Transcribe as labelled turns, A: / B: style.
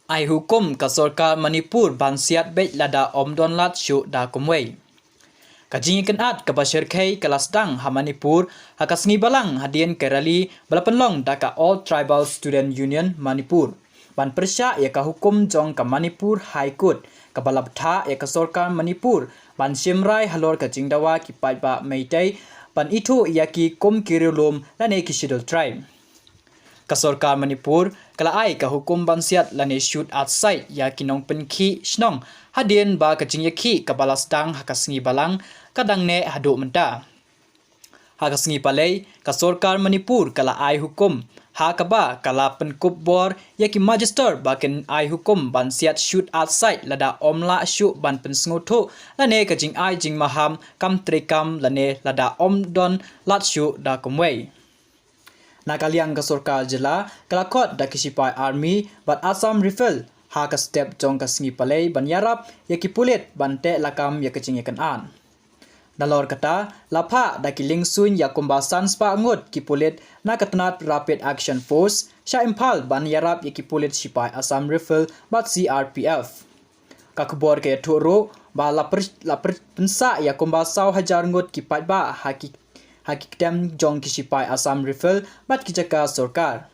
A: Ai hukum ka sorkar Manipur bansiat beit lada omdon lat syu da kumwei. Kajing kenat ke Bashir K kelas dang ha Manipur ha kasngi balang hadien kerali balapenlong da ka All Tribal Student Union Manipur. Ban persya ya ka hukum jong ka Manipur High Court ka balabtha ya ka sorkar Manipur ban simrai halor ka jingdawa ki paiba meitai ban itu ya ki kum kirilum lane ki schedule tribe. Ka sorkar Manipur kala ai ka hukum bansiat lane shoot outside ya kinong penki snong hadien ba ka jingyaki ka balasdang ha kasngi balang kadang ne haduh mynta. Ha kasngi palei ka sorkar Manipur kala ai hukum ha ka ba kala penkup bor ya ki magister ba ken ai hukum bansiat shoot outside lada omla syu ban pensnguthu lane ka jing ai jing maham kam trekam lane lada omdon lat syu da kumwei. Nakaliang ka sorkar jela kalakot da kisipai army bat Assam Rifle ha ka step jong ka sngi palei ban yarap ya ki pulit ban te lakam ya kaching yakan an. Dalor kata lapha da ki lingsun ya kumbasan spa ngut ki pulit na katanat Rapid Action Force sya impal ban yarap ya ki pulit sipai Assam Rifle bat CRPF. Kakubor ke turo ba lapar pensa ya kumbasau hajar ngut ki patba hakik dem jong kisipai Assam Rifle bat kijaka sorkar.